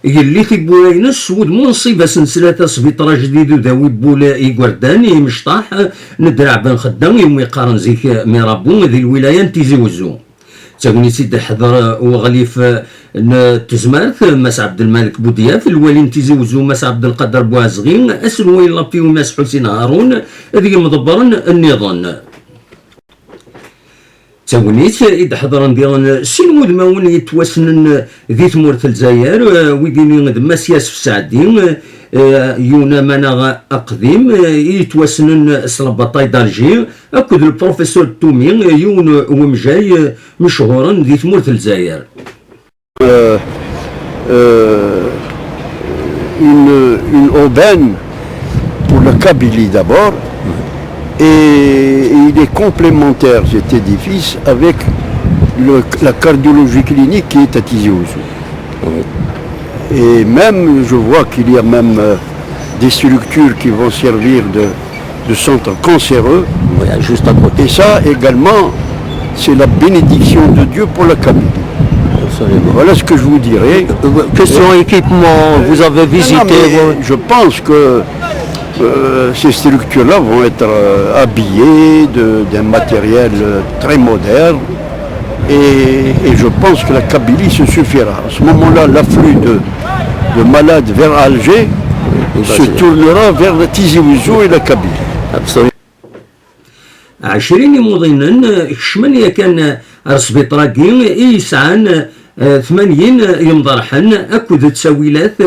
يلي تيبولاينس ود منصيبة سلسلة سبيطرة جديد وداوي بولا يقردان يمشطاح ندرع بن خدام يوم يقارن زيك ميرابون ذي الولاية تيزي وزو تاقوني سيد حضر وغليف تزمارت ماس عبد الملك بودياف الوالي تيزي وزو ماس عبد القادر بوازغين اسن وين لابي وماس حسين هارون ذي مدبرن النظام تاونيت إذا حضرن ديال سين ودماون يتواسنن ذي تمورت الجزائر ويديني غد سياس في سعدين يونا مناغ أقديم يتواسنن سلبطاي دالجي أكد البروفيسور تومي يون ومجاي مشهورا ذي تمورت الجزائر. Une aubaine pour le Kabylie d'abord. Et il est complémentaire cet édifice avec la cardiologie clinique qui est à Tizi Ouzou. Et même, je vois qu'il y a même des structures qui vont servir de centre cancéreux. Oui, juste à côté. Et ça également, c'est la bénédiction de Dieu pour la Kabylie. Absolument. Voilà ce que je vous dirais. Question équipement, vous avez visité. Je pense que ces structures-là vont être habillées d'un matériel très moderne et je pense que la Kabylie se suffira. À ce moment-là, l'afflux de malades vers Alger se tournera vers la Tizi Ouzou et la Kabylie. Absolument. 20 مواطنا كشمن كان سبيطراكي يسعان 80 يمضرحن أكد تساويلات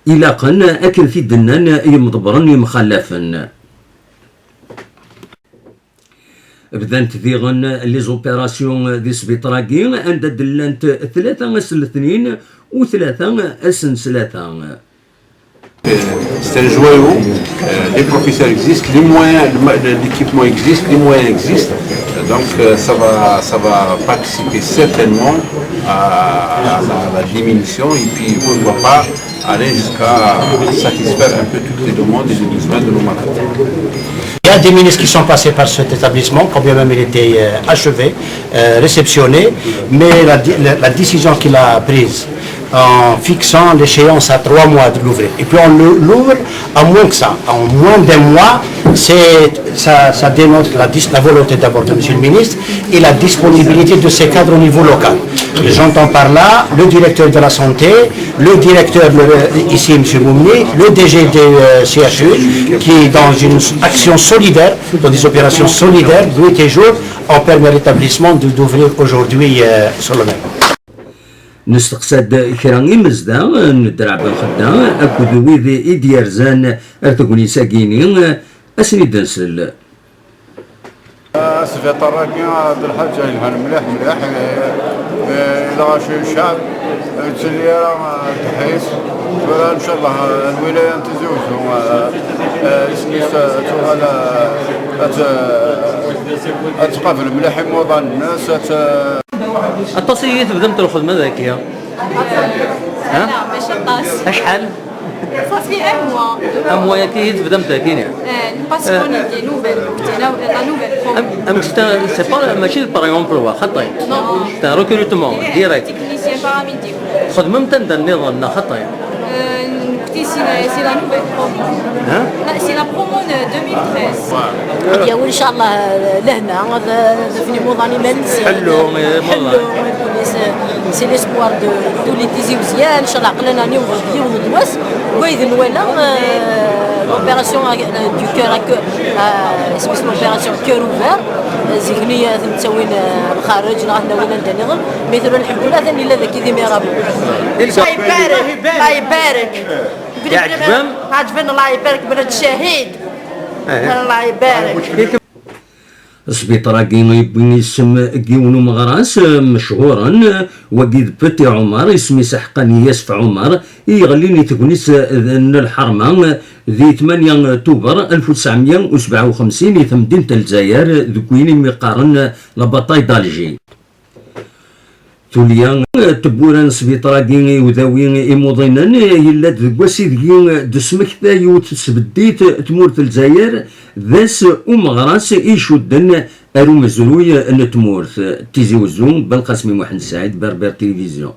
إلى قن أكل في الدنان يمضبرن يمخلفن. بدانت ذيغن لي زوبيراسيون دي سبيطراكي عند دلانت 3 أسن 2 و3 أسن 3. C'est un joyau, les professeurs existent, les moyens, l'équipement existe, les moyens existent, donc ça va participer certainement à la diminution et puis pourquoi pas aller jusqu'à satisfaire un peu toutes les demandes et les besoins de nos malades. Il y a des ministres qui sont passés par cet établissement, quand bien même il était achevé, réceptionné, mais la décision qu'il a prise en fixant l'échéance à 3 mois de l'ouvrir. Et puis on l'ouvre à moins que ça, en moins d'un mois, ça dénonce la volonté d'abord de M. le ministre et la disponibilité de ces cadres au niveau local. J'entends par là le directeur de la santé, le directeur ici M. Moumni, le DG du CHU, qui dans une action solidaire, dans des opérations solidaires, nuit et jour, ont permis à l'établissement d'ouvrir aujourd'hui sur le même. نستقصد كرا إمزدا ندرع بالخدا أكد ويذي إديارزان أرتقوني ساقيني أسني دنسل. سفيطراكي هذا الحاجة يلهن مليح إذا غاشي الشعب تسليرا تحيس ولا إن شاء الله الولاية تزوجهم سنيس تغالا أتقابل مليح موضع الناس التصية تبدا الخدمة ذاكية. ها؟ لا ماشي الطاس. أشحال؟ صافي ان موا ياكي تبدا متاكين يعني. الباسبور دي نوفيل لا نوفيل أم سي با ماشي باغ امبلوا خطين. سي ريكروتمون ديريكت. تكنيسيان باراميديك. خدمة متى النظام خطين. سي لا نوفيل برومو. ها؟ لا سي لا برومو 2013. وان شاء الله لهنا في موضاني مالس حلو سي ليسبوار دو لي تيزيوزيان ان شاء الله عقلنا يوض دواس ويذن ولا لوبيراسيون دو كور اسمها لوبيراسيون كور اوفير زيكني تسوين الخارج هنا ولا نتنظم مثل الحمد لله ثاني لا ذاك ذي ميرابو الله يبارك الله يبارك عجبنا الله يبارك بنت الشهيد الله يبارك. سبيطراكي يبني اسم كيونو مغراس مشهورا وقيد بتي عمر اسمي سحقاني ياسف عمر يغليني تكونيس الحرمة ذي 8 أكتوبر 1957 في مدينة الجزائر ذكويني مقارن لبطاي دالجي. توليا تبوران سبيطراكي وذاوي إموضينا يلا دكواسي ذكي دسمك ثايوت سبديت تمورت الجزائر ذاس ومغراس يشدن أرو مزروي نتمورت تيزي وزوم بالقاسمي محمد سعيد بربر تلفزيون.